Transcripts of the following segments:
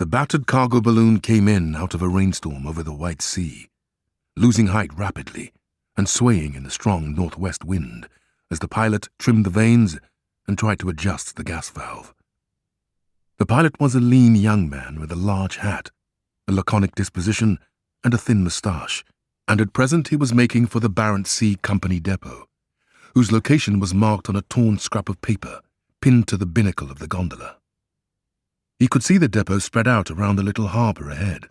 The battered cargo balloon came in out of a rainstorm over the White Sea, losing height rapidly and swaying in the strong northwest wind as the pilot trimmed the vanes and tried to adjust the gas valve. The pilot was a lean young man with a large hat, a laconic disposition, and a thin moustache, and at present he was making for the Barents Sea Company depot, whose location was marked on a torn scrap of paper pinned to the binnacle of the gondola. He could see the depot spread out around the little harbour ahead,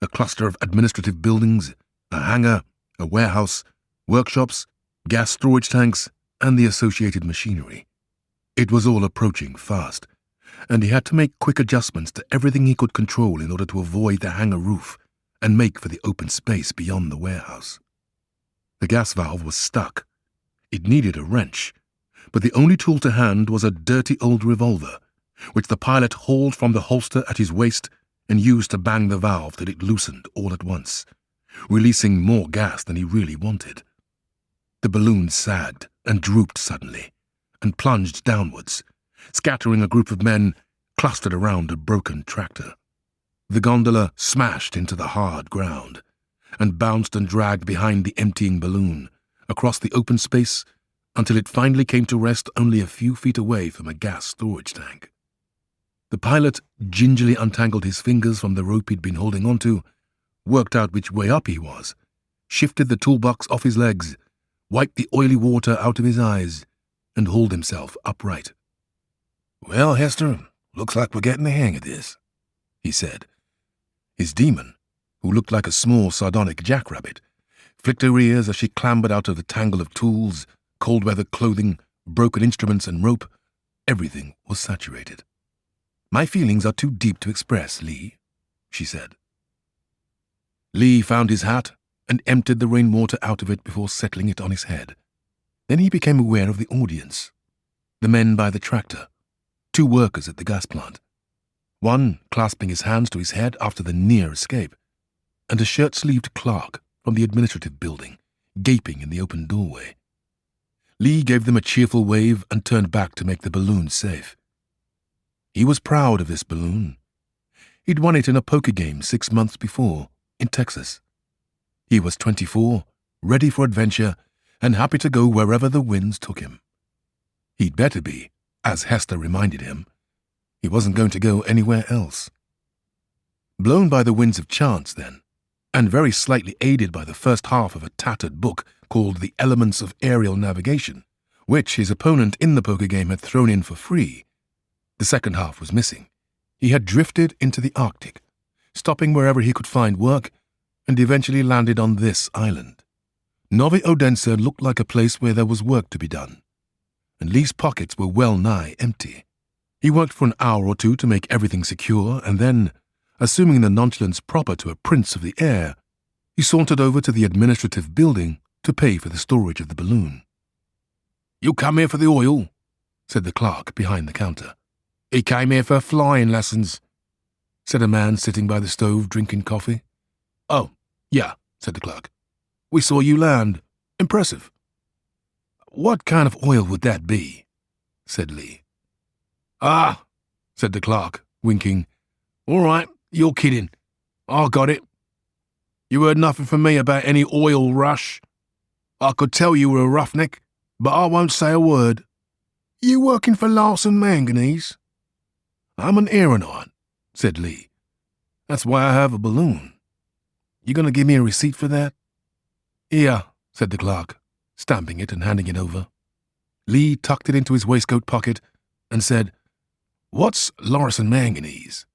a cluster of administrative buildings, a hangar, a warehouse, workshops, gas storage tanks, and the associated machinery. It was all approaching fast, and he had to make quick adjustments to everything he could control in order to avoid the hangar roof and make for the open space beyond the warehouse. The gas valve was stuck. It needed a wrench, but the only tool to hand was a dirty old revolver, which the pilot hauled from the holster at his waist and used to bang the valve till it loosened all at once, releasing more gas than he really wanted. The balloon sagged and drooped suddenly, and plunged downwards, scattering a group of men clustered around a broken tractor. The gondola smashed into the hard ground, and bounced and dragged behind the emptying balloon, across the open space, until it finally came to rest only a few feet away from a gas storage tank. The pilot gingerly untangled his fingers from the rope he'd been holding onto, worked out which way up he was, shifted the toolbox off his legs, wiped the oily water out of his eyes, and hauled himself upright. "Well, Hester, looks like we're getting the hang of this," he said. His daemon, who looked like a small sardonic jackrabbit, flicked her ears as she clambered out of the tangle of tools, cold-weather clothing, broken instruments, and rope. Everything was saturated. "My feelings are too deep to express, Lee," she said. Lee found his hat and emptied the rainwater out of it before settling it on his head. Then he became aware of the audience, the men by the tractor, 2 workers at the gas plant, one clasping his hands to his head after the near escape, and a shirt-sleeved clerk from the administrative building, gaping in the open doorway. Lee gave them a cheerful wave and turned back to make the balloon safe. He was proud of this balloon. He'd won it in a poker game 6 months before, in Texas. He was 24, ready for adventure, and happy to go wherever the winds took him. He'd better be, as Hester reminded him. He wasn't going to go anywhere else. Blown by the winds of chance, then, and very slightly aided by the first half of a tattered book called The Elements of Aerial Navigation, which his opponent in the poker game had thrown in for free, the second half was missing. He had drifted into the Arctic, stopping wherever he could find work, and eventually landed on this island. Novy Odense looked like a place where there was work to be done, and Lee's pockets were well nigh empty. He worked for an hour or 2 to make everything secure, and then, assuming the nonchalance proper to a prince of the air, he sauntered over to the administrative building to pay for the storage of the balloon. "You come here for the oil?" said the clerk behind the counter. "He came here for flying lessons," said a man sitting by the stove drinking coffee. "Oh, yeah," said the clerk. "We saw you land. Impressive." "What kind of oil would that be?" said Lee. "Ah," said the clerk, winking. "All right, you're kidding. I got it. You heard nothing from me about any oil rush. I could tell you were a roughneck, but I won't say a word. You working for Larson Manganese?" "I'm an aeronaut," said Lee. "That's why I have a balloon. You going to give me a receipt for that?" "Yeah," said the clerk, stamping it and handing it over. Lee tucked it into his waistcoat pocket and said, "What's Larson Manganese?"